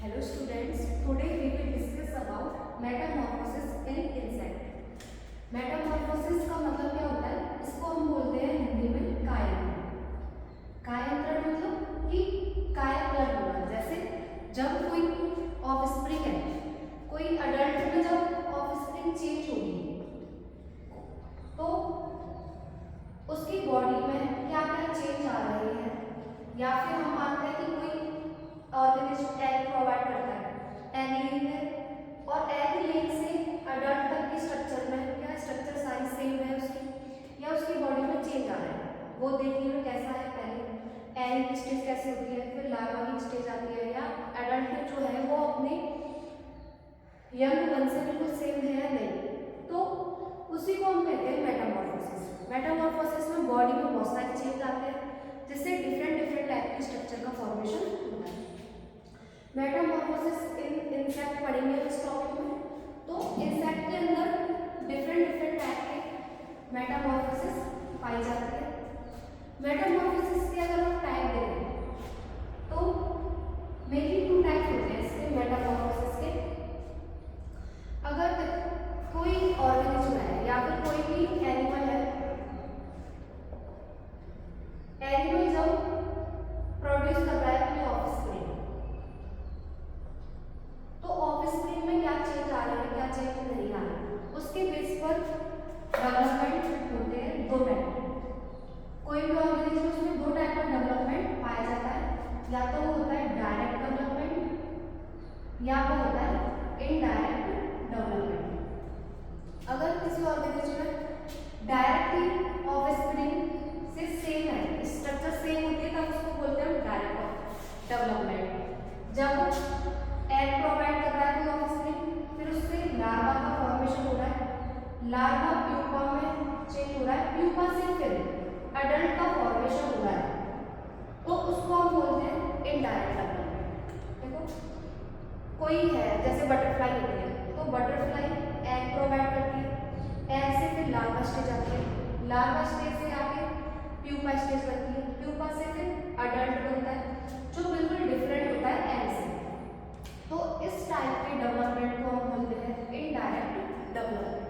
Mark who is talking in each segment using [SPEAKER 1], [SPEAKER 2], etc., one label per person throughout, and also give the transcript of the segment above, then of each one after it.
[SPEAKER 1] Hello students, today we will discuss about metamorphosis in insect. Metamorphosis का मतलब क्या होता है? इसको हम बोलते हैं हिंदी में कायांतरण। कायांतरण मतलब कि कायापलट होना। जैसे जब कोई ऑफस्प्रिंग है, कोई अडल्ट में जब ऑफस्प्रिंग चेंज होगी तो उसकी बॉडी में क्या क्या चेंज आ रहे हैं, या फिर हम मानते हैं कि कोई ऑर्गेनिज्म एग प्रोवाइड करता है, एग लेइंग है, और एग लेइंग से अडल्ट तक की स्ट्रक्चर में क्या स्ट्रक्चर सारी सेम है उसकी, या उसकी बॉडी में चेंज आ रहा है, वो देखने में कैसा है। पहले एग की स्टेज कैसी होती है, फिर लार्वा की स्टेज आती है, या अडल्ट जो है वो अपने यंग वन से बिल्कुल सेम है या नहीं, तो उसी को हम कहते हैं मेटामॉर्फोसिस। मेटामॉर्फोसिस में बॉडी में बहुत सारे चेंज आते हैं, जिससे डिफरेंट डिफरेंट टाइप की स्ट्रक्चर का फॉर्मेशन होता है। मेटामॉर्फोसिस इन इंसेक्ट पढ़ेंगे इस टॉपिक में। तो इंसेक्ट के अंदर डिफरेंट डिफरेंट टाइप के मेटामॉर्फोसिस पाई जाती है। मेटामॉर्फोसिस के अगर हम टाइप देखें तो मेनली 2 टाइप होते हैं इसके मेटामॉर्फोसिस के। अगर कोई ऑर्गेनिज्म है या फिर कोई भी एनिमल है, एनिमल जब प्रोड्यूस कर रहा है अपने ऑफस्प्रिंग, तो ऑफस्प्रिंग में क्या चेंज आ रहा है, क्या चेंज नहीं आ रहा है, उसके बेस पर डेवलपमेंट होते हैं 2 टाइप के। कोई भी ऑर्गेनिज्म उसमें 2 टाइप का डेवलपमेंट पाया जाता है, या तो वो होता है डायरेक्ट डेवलपमेंट या वो होता है इनडायरेक्ट डेवलपमेंट। अगर किसी ऑर्गेनिज्म में डायरेक्टली ऑफस्प्रिंग से सेम है, स्ट्रक्चर सेम होती है, तब उसको बोलते हैं डायरेक्ट डेवलपमेंट। जब एग प्रोवाइड कर रहा है कोई ऑफस्प्रिंग, फिर उससे लार्वा का फॉर्मेशन हो रहा है, लार्वा प्यूपा में चेंज हो रहा है, प्यूपा से फिर अडल्ट का फॉर्मेशन हो रहा है, तो उसको हम बोलते हैं इनडायरेक्ट डेवलपमेंट। देखो कोई है जैसे बटरफ्लाई होती है, तो बटरफ्लाई एग प्रोवाइड करती है, एग से फिर लार्वा स्टेज आती है, लार्वा स्टेज से आके प्यूपा स्टेज बनती है, प्यूपा से फिर अडल्ट बनता है, जो बिल्कुल डिफरेंट होता है एग से। तो इस टाइप के डेवलपमेंट को हम बोलते हैं इनडायरेक्ट डेवलपमेंट।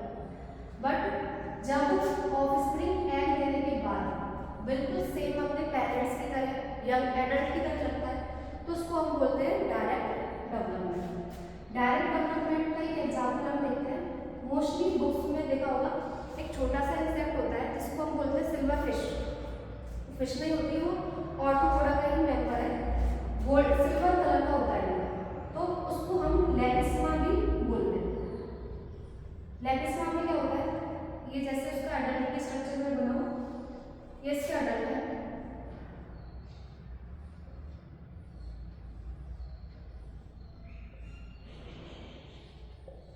[SPEAKER 1] बट जब ऑफस्प्रिंग एग देने के बाद बिल्कुल सेम अपने पेरेंट्स की तरह यंग एडल्ट की तरह लगता है, तो उसको हम बोलते हैं डायरेक्ट डेवलपमेंट। डायरेक्ट डेवलपमेंट का एक एग्जाम्पल हम देखते हैं। मोस्टली बुक्स में देखा होगा, एक छोटा सा इंसेक्ट होता है जिसको हम बोलते हैं सिल्वर फिश। फिश नहीं होती, वो ऑर्थोपोडा का ही मेंबर है, गोल्ड सिल्वर कलर का होता है, तो उसको हम लेपिस्मा भी बोलते हैं। लेपिस्मा में क्या होता है, ये जैसे उसका अडल्ट के स्ट्रक्चर में बना हो, ये इसका अडल्ट है,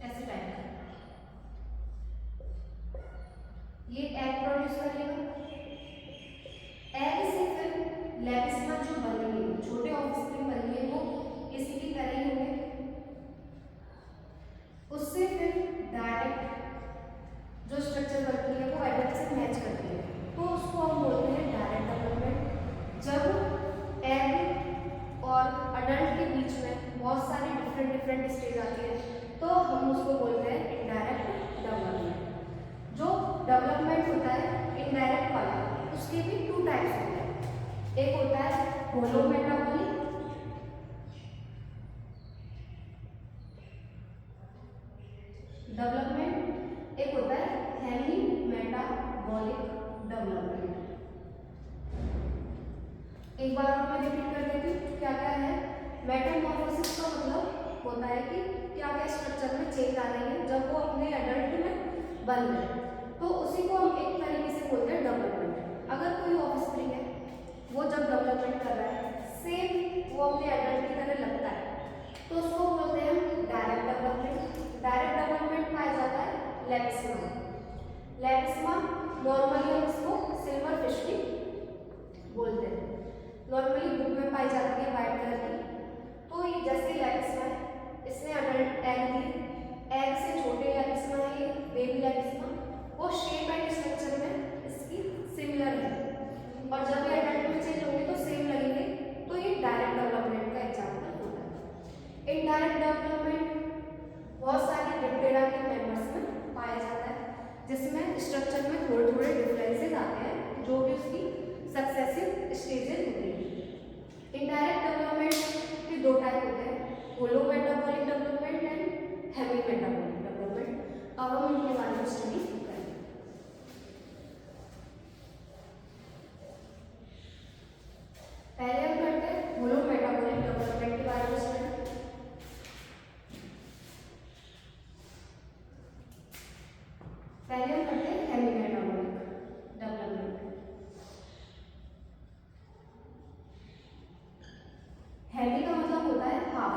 [SPEAKER 1] ऐसे टाइप का ये एग प्रोड्यूस करेगा, एग से फिर लेपिस्मा जो बनेंगे, छोटे ऑफस्प्रिंग बनेंगे, वो इसी की तरह ही होंगे, उससे फिर डायरेक्ट जो स्ट्रक्चर बनती है वो एडल्ट से मैच करती है, तो उसको हम बोलते हैं डायरेक्ट डेवलपमेंट। जब एग और अडल्ट के बीच में बहुत सारी डिफरेंट डिफरेंट स्टेज आती है, तो हम उसको बोलते हैं इनडायरेक्ट डेवलपमेंट। जो डेवलपमेंट होता है इनडायरेक्ट वाला, उसके भी 2 टाइप्स होते हैं। एक होता है होलो मेटाबॉलिक डेवलपमेंट, एक होता है हेमी मेटाबॉलिक डेवलपमेंट। एक बार मैं रिपीट कर देती हूँ क्या क्या है। मेटामॉर्फोसिस का मतलब होता है कि क्या क्या स्ट्रक्चर में चेंज आ रही है जब वो अपने एडल्ट में बन रहे, तो उसी को हम एक तरीके से बोलते हैं डेवलपमेंट। अगर कोई ऑफस्प्रिंग है, वो जब डेवलपमेंट कर रहा है, सेम वो अपने एडल्ट की तरह लगता है, तो उसको बोलते हैं डायरेक्ट डेवलपमेंट। डायरेक्ट डेवलपमेंट पाया जाता है लेपिस्मा। लेपिस्मा नॉर्मली हम इसको सिल्वर फिश भी बोलते हैं, नॉर्मली बुक में पाई जाती है वाइट कलर की। तो ये जैसे लेपिस्मा है, इसने अडल्ट एग दी, एग से छोटे लेपिस्मा है, ये बेबी लेपिस्मा, वो शेप एंड स्ट्रक्चर में इसकी सिमिलर है, और जब ये अडल्ट में चेंज होंगे तो सेम लगेंगे, तो ये डायरेक्ट डेवलपमेंट का एग्जाम्पल होता है। पहले हम करते हैं होलो मेटाबॉलिक डेवलपमेंट के बारे में स्टडी। पहले हम करते हैं हेमी मेटाबॉलिक डेवलपमेंट। हेमी का मतलब होता है हाफ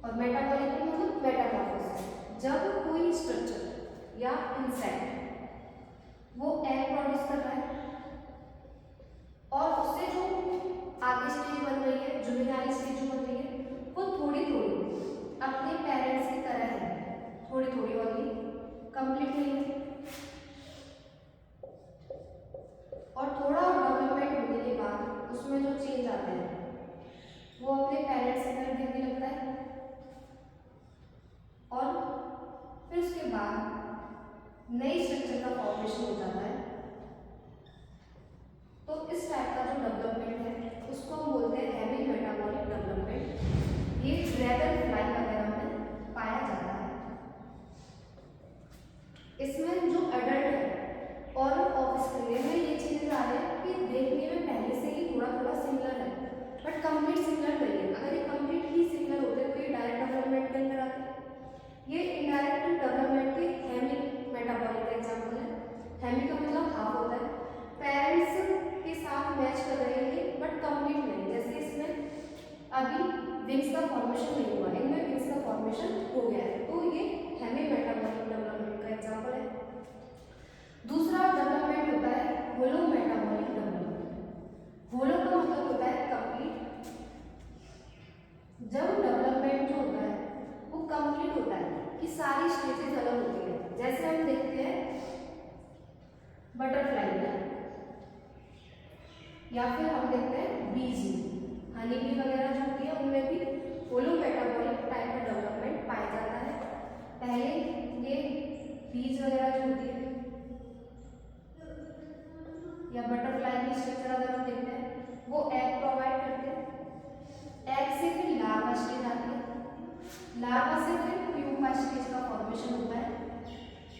[SPEAKER 1] और मेटाबॉलिक का मतलब मेटामॉर्फोसिस। जब कोई स्ट्रक्चर या इंसेक्ट वो एग प्रोड्यूस कर रहा है और उससे जो आगे स्टेज बन रही है, जुवेनाइल स्टेज जो बन रही है, वो थोड़ी थोड़ी अपने पेरेंट्स की तरह है, थोड़ी थोड़ी वाली कंप्लीट नहीं है। और थोड़ा डेवलपमेंट होने के बाद उसमें जो चेंज आते हैं वो अपने पेरेंट्स की तरह दिखने लगता है और फिर उसके बाद नई स्ट्रक्चर का फॉर्मेशन हो जाता है। तो इस टाइप का जो डेवलपमेंट है उसको हम बोलते हैं हेमी मेटाबॉलिक डेवलपमेंट। ये ड्रैगन फ्लाई वगैरह में पाया जाता है। इसमें जो एडल्ट है और ऑफस्प्रिंग में ये चीजें आ रही है कि देखने में पहले से ही थोड़ा थोड़ा सिमिलर है, बट कंप्लीट सिमिलर नहीं है। अगर ये कंप्लीट ही सिमिलर होते तो ये डायरेक्ट डेवलपमेंट के अंदर आते। ये इनडायरेक्ट डेवलपमेंट के हेमी मेटाबॉलिक का एग्जाम्पल है। हेमी का मतलब हाफ होता है, पेरेंट्स के साथ मैच कर रहे हैं बट कंप्लीट नहीं। जैसे इसमें अभी विंग्स का फॉर्मेशन नहीं हुआ, इनमें विंग्स का फॉर्मेशन हो गया है, तो ये हेमी मेटाबॉलिक डेवलपमेंट का एग्जाम्पल है। दूसरा डेवलपमेंट होता है होलो मेटाबॉलिक डेवलपमेंट। होलो का मतलब होता है कंप्लीट। जब डेवलपमेंट जो होता है वो कंप्लीट होता है कि सारी स्टेजेस अलग होती है। जैसे हम देखते हैं बटरफ्लाई में, या फिर हम देखते हैं बीज में, हनी बी वगैरह जो होती है उनमें भी होलो मेटाबॉलिक टाइप का डेवलपमेंट पाया जाता है। पहले ये बीज वगैरह जो होती है या बटरफ्लाई की स्ट्रक्चर अगर हम देखते हैं वो एग प्रोवाइड करते हैं। एग से फिर लार्वा स्टेज आती है, लार्वा से फिर प्यूपा स्टेज का फॉर्मेशन होता है,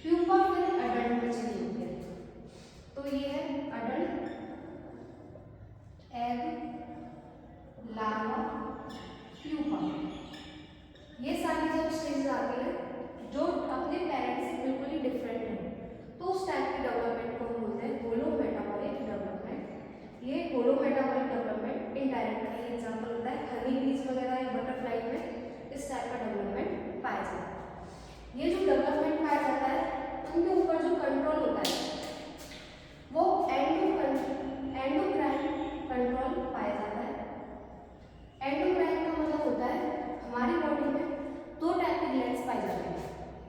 [SPEAKER 1] प्यूपा फिर अडल्ट में चेंज होती है। तो ये है अडल्ट, एग, लार्वा, प्यूपा। ये सारी जब स्टेज आती है जो अपने पेरेंट्स से बिल्कुल ही डिफरेंट है, तो उस टाइप के डेवलपमेंट को हम बोलते हैं होलो मेटाबॉलिक डेवलपमेंट। ये होलो मेटाबॉलिक डेवलपमेंट इनडायरेक्ट का एग्जांपल होता है। हनी बीज वगैरह या बटरफ्लाई में इस टाइप का डेवलपमेंट पाया जाता है। ये जो डेवलपमेंट पाया जाता है उनके ऊपर जो कंट्रोल होता है वो एंडोक्राइन कंट्रोल पाया जाता है। एंडोक्राइन का मतलब होता है हमारी बॉडी में दो टाइप की ग्लैंड्स पाई जाती है।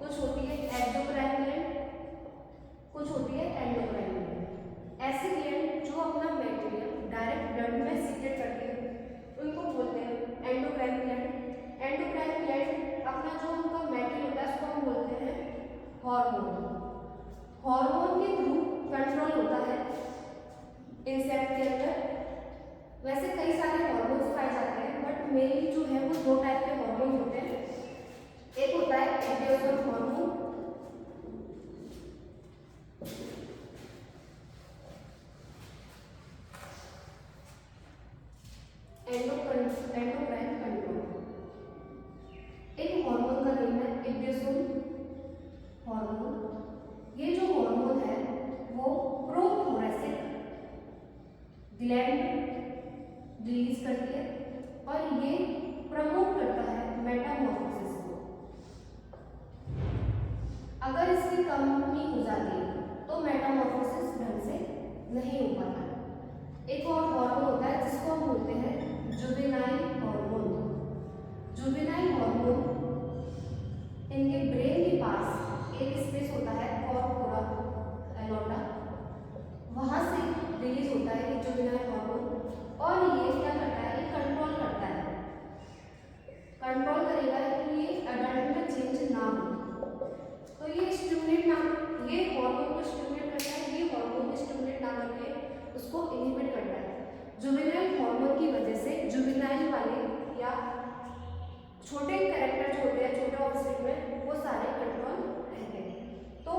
[SPEAKER 1] कुछ होती है एक्सोक्राइन ग्लैंड, कुछ होती है एंडोक्राइन ग्लैंड। ऐसी ग्लैंड जो अपना मटेरियल डायरेक्ट ब्लड में सीक्रेट करती है उनको बोलते हैं एंडोक्राइन ग्लैंड। एंडोक्राइन ग्लैंड अपना जो उनका मटेरियल होता है उसको हम बोलते हैं हार्मोन। हार्मोन के थ्रू कंट्रोल होता है इंसेक्ट के अंदर। वैसे कई सारे हार्मोन्स पाए जाते हैं बट मेनली जो है वो दो टाइप के हार्मोन होते हैं। एक होता है एंडोक्राइन हार्मोन, एंडोक्राइन कंट्रोल। एक हार्मोन का नेम है एंडोक्राइन हार्मोन। ये जो हार्मोन है वो प्रोथोरेसिक ग्लैंड रिलीज करती है और ये प्रमोट करता है मेटामॉर्फोसिस को। अगर इसकी कमी हो जाती है तो मेटामॉर्फोसिस ढंग से नहीं हो पाता। एक और हार्मोन होता है जिसको हम बोलते हैं जुवेनाइल हार्मोन। जुवेनाइल हार्मोन इनके ब्रेन के पास एक स्पेस होता है कॉर्पोरा एलोटा, वहां से रिलीज होता है ये जुवेनाइल हार्मोन और ये क्या करता है, ये कंट्रोल करता है, कंट्रोल करेगा कि ये अडल्ट में चेंज ना हो। तो ये स्टिमुलेट ना, ये हार्मोन को स्टिमुलेट करता है, ये हार्मोन को स्टिमुलेट ना करके उसको इनहिबिट करता है। जुवेनाइल हार्मोन की वजह से जुवेनाइल वाले या छोटे कैरेक्टर जो होते हैं छोटे ऑफस्प्रिंग में वो सारे कंट्रोल रहते हैं। तो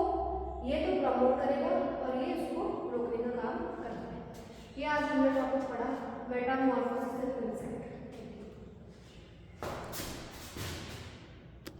[SPEAKER 1] ये तो प्रमोट करेगा और ये उसको